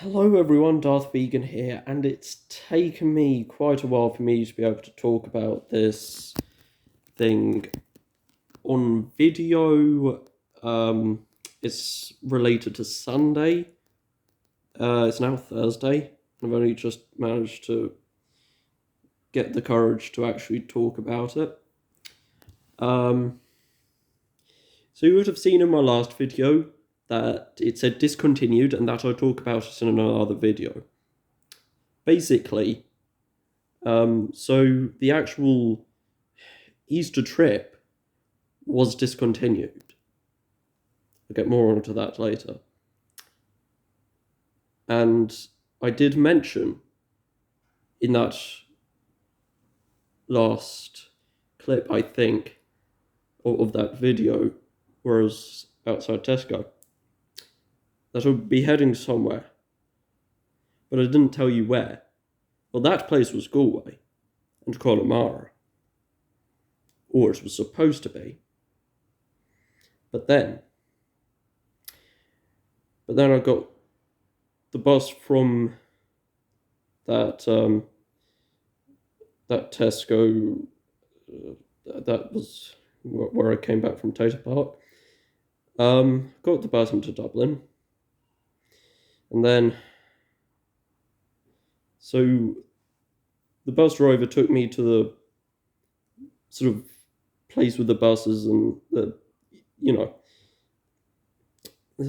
Hello everyone, Darth Vegan here, and it's taken me quite a while for me to be able to talk about this thing on video. It's related to Sunday. It's now Thursday. I've only just managed to get the courage to actually talk about it. So you would have seen in my last video that it said discontinued and that I talk about it in another video. Basically, so the actual Easter trip was discontinued. I'll get more onto that later. And I did mention in that last clip, I think, of that video, where I was outside Tesco, that I would be heading somewhere. But I didn't tell you where. Well, that place was Galway and Connemara. Or it was supposed to be. But then I got the bus from that Tesco. That was where I came back from Tater Park. Got the bus into Dublin, and then so the bus driver took me to the sort of place with the buses and the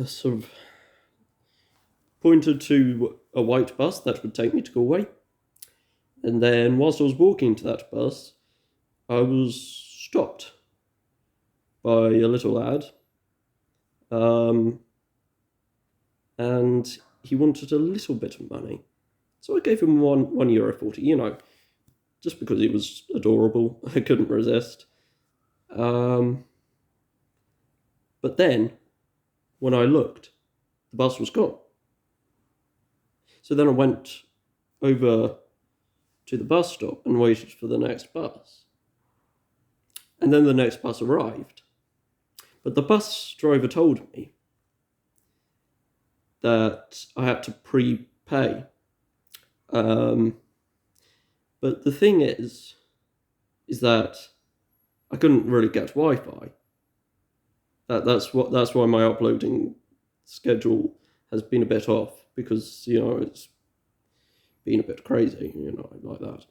sort of pointed to a white bus that would take me to Galway. And then whilst I was walking to that bus, I was stopped by a little lad. And he wanted a little bit of money. So I gave him €1.40, just because he was adorable. I couldn't resist. But then, when I looked, the bus was gone. So then I went over to the bus stop and waited for the next bus. And then the next bus arrived. But the bus driver told me that I had to prepay. But the thing is that I couldn't really get Wi-Fi. That's why my uploading schedule has been a bit off, because it's been a bit crazy, like that.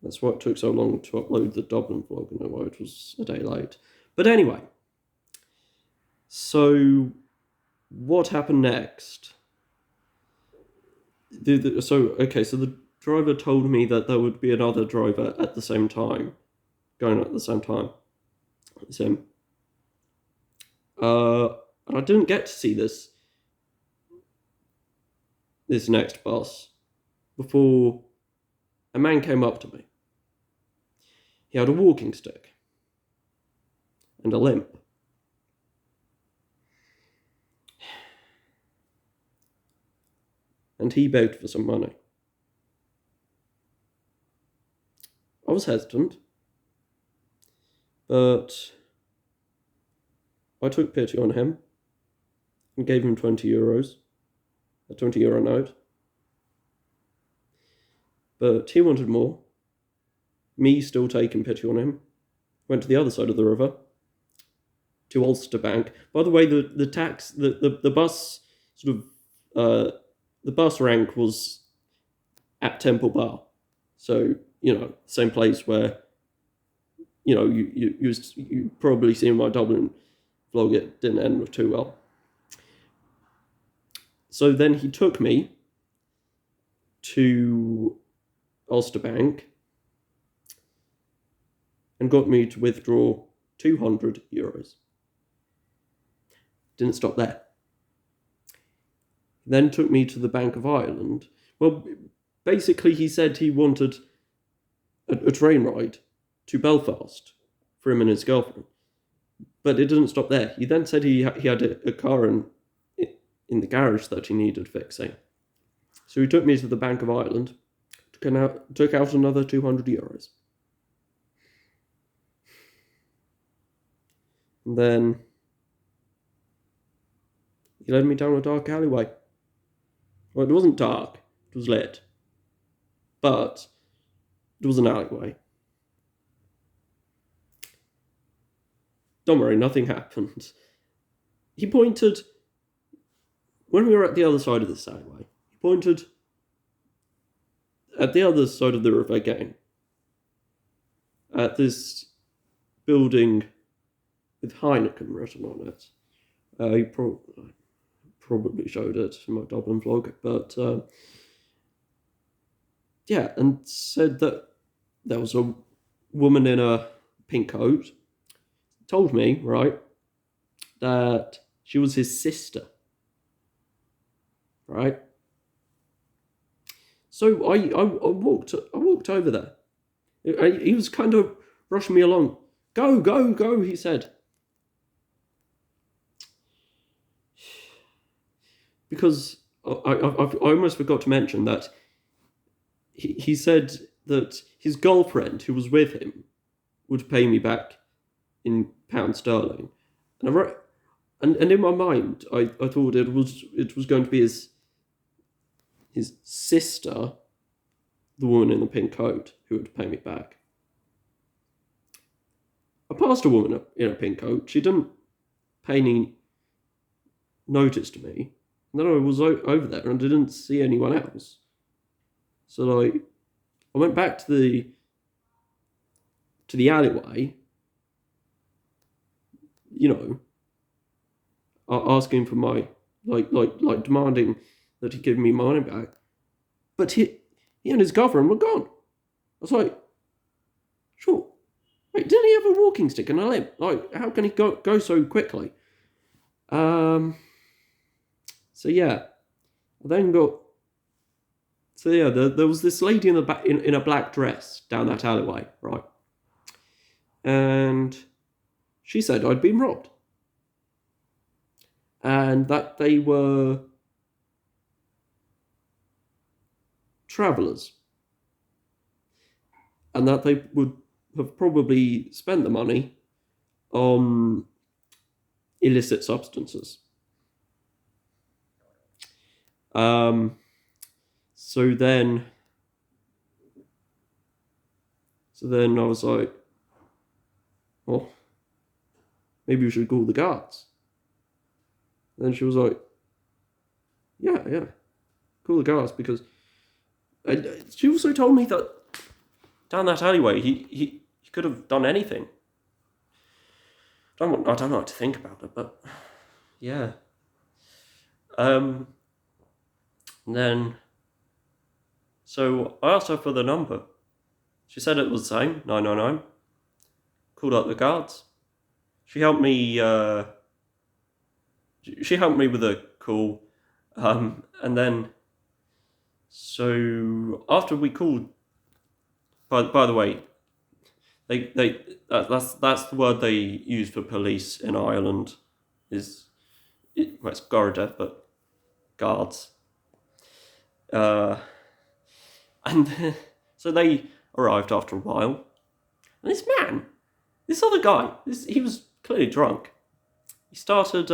That's why it took so long to upload the Dublin vlog, and why it was a day late. But anyway, so what happened next? So the driver told me that there would be another driver at the same time, going at the same time as him. And I didn't get to see this next bus before a man came up to me. He had a walking stick and a limp. And he begged for some money. I was hesitant, but I took pity on him and gave him €20, a €20 note. But he wanted more. Me still taking pity on him, went to the other side of the river, to Ulster Bank. By the way, the bus sort of the bus rank was at Temple Bar, so same place where you probably seen my Dublin vlog. It didn't end too well. So then he took me to Ulster Bank and got me to withdraw €200. Didn't stop there. Then took me to the Bank of Ireland. Well, basically he said he wanted a train ride to Belfast for him and his girlfriend. But it didn't stop there. He then said he had a car in the garage that he needed fixing. So he took me to the Bank of Ireland, took out another €200. And then He led me down a dark alleyway. Well, it wasn't dark, it was lit. But it was an alleyway. Don't worry, nothing happened. He pointed, when we were at the other side of this alleyway, he pointed at the other side of the river again, at this building with Heineken written on it. He probably showed it in my Dublin vlog, but yeah, and said that there was a woman in a pink coat. Told me, right, that she was his sister, right? So I walked over there. He was kind of rushing me along. Go, go, go, he said. Because I almost forgot to mention that he said that his girlfriend who was with him would pay me back in pounds sterling. And in my mind, I thought it was going to be his sister, the woman in the pink coat, who would pay me back. I passed a woman in a pink coat. She didn't pay any notice to me. And then I was over there and didn't see anyone else. So I went back to the alleyway, you know, asking for my like demanding that he give me money back. But he and his girlfriend were gone. I was like, sure. Wait, didn't he have a walking stick and a limp? Like, how can he go so quickly? So yeah, I then got. So yeah, there was this lady in the back in a black dress down that alleyway, right? And she said I'd been robbed, and that they were travellers, and that they would have probably spent the money on illicit substances. So then I was like, well, maybe we should call the guards. And then she was like, yeah, call the guards, because she also told me that down that alleyway he could have done anything. I don't know what to think about it, but yeah. And then, so I asked her for the number. She said it was the same, 999. Called up the guards. She helped me. She helped me with a call, and then, so after we called. By the way, that's the word they use for police in Ireland. It's Garda, but guards. And so they arrived after a while, and this other guy, he was clearly drunk. He started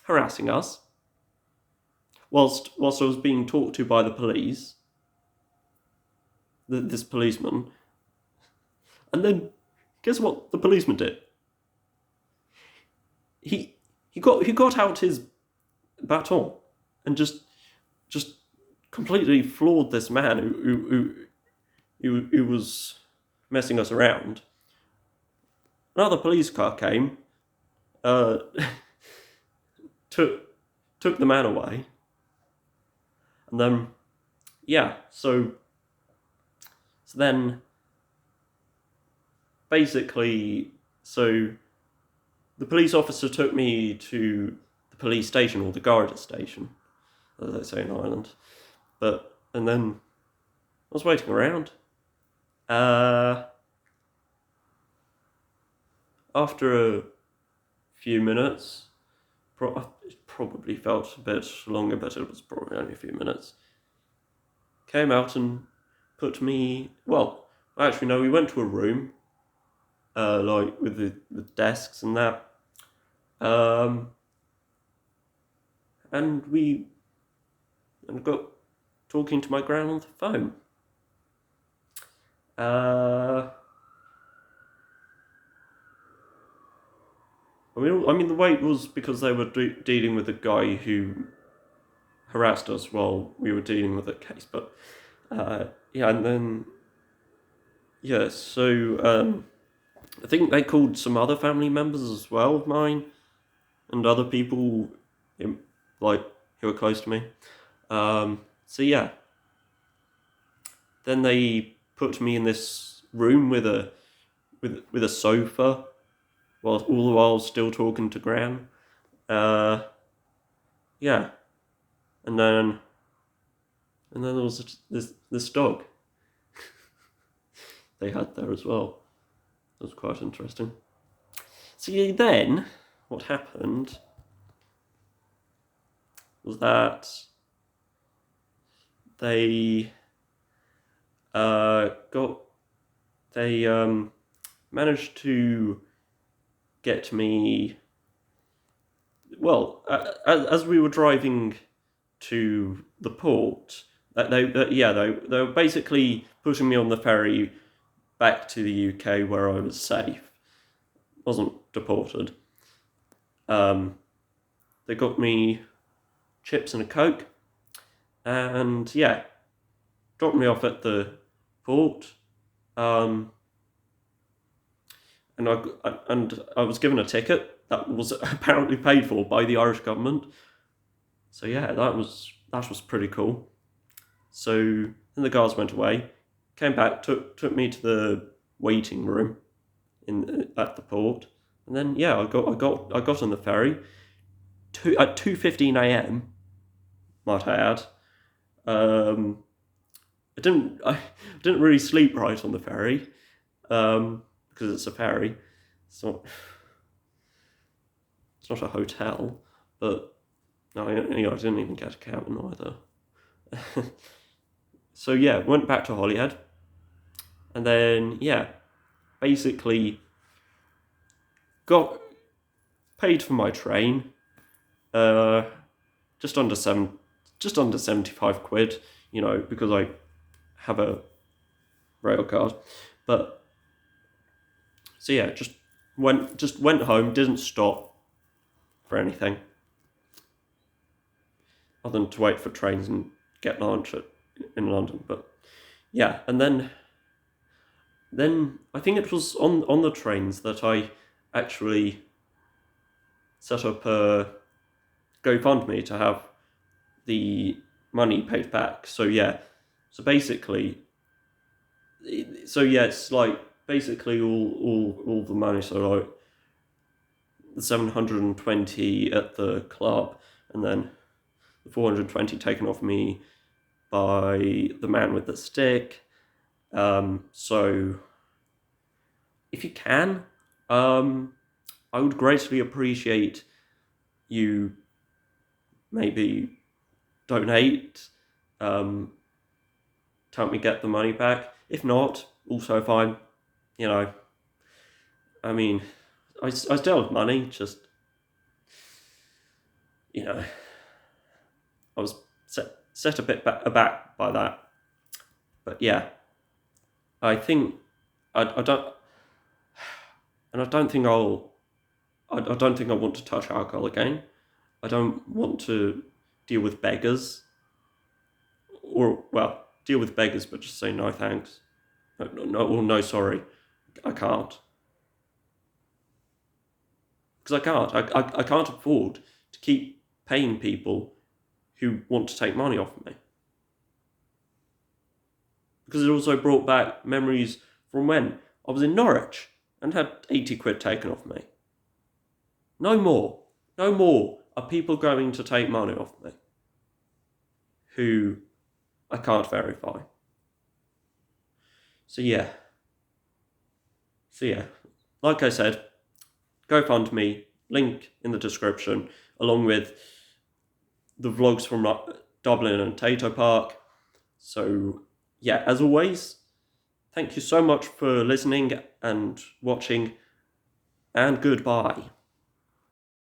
harassing us whilst I was being talked to by the police. This policeman, and then guess what the policeman did? He got out his baton and just completely floored this man who was messing us around. Another police car came, took the man away, and then so then basically, so the police officer took me to the police station, or the Garda station, as they say in Ireland. And then I was waiting around. After a few minutes, it probably felt a bit longer, but it was probably only a few minutes. Came out and put me. Well, actually, no. We went to a room, like with desks and that. and got talking to my gran on the phone. I mean, the wait was because they were dealing with a guy who harassed us while we were dealing with the case. But yeah, and then yeah, so I think they called some other family members as well of mine and other people like who were close to me. So yeah, then they put me in this room with a sofa, while all the while still talking to Gran. Yeah, and then there was this dog they had there as well. It was quite interesting. So yeah, then what happened was that they managed to get me. Well, as we were driving to the port, they were basically putting me on the ferry back to the UK where I was safe, wasn't deported. They got me chips and a Coke, and yeah, dropped me off at the port. And I was given a ticket that was apparently paid for by the Irish government. So yeah, that was pretty cool. So then the guards went away, came back, took me to the waiting room at the port, and then yeah, I got on the ferry at 2:15 a.m. Might I add. I didn't really sleep right on the ferry, because it's a ferry. It's not a hotel, but no, I didn't even get a cabin either. So yeah, went back to Holyhead, and then yeah, basically got paid for my train, just under 75 quid, because I have a rail card. But so yeah, just went home, didn't stop for anything other than to wait for trains and get lunch in London. But yeah, and then I think it was on the trains that I actually set up a GoFundMe to have the money paid back. So yeah, so basically, it's like basically all the money. So like the 720 at the club, and then the 420 taken off me by the man with the stick. So if you can, I would greatly appreciate you maybe donate, to help me get the money back. If not, also fine. I mean, I still have money, just, I was set a bit aback by that. But yeah, I think I don't think I want to touch alcohol again. I don't want to deal with beggars, deal with beggars, but just say no thanks. No, sorry, I can't. Because I can't. I can't afford to keep paying people who want to take money off of me. Because it also brought back memories from when I was in Norwich and had 80 quid taken off me. No more are people going to take money off me who I can't verify. So yeah, like I said, GoFundMe, link in the description, along with the vlogs from Dublin and Tato Park. So yeah, as always, thank you so much for listening and watching, and goodbye.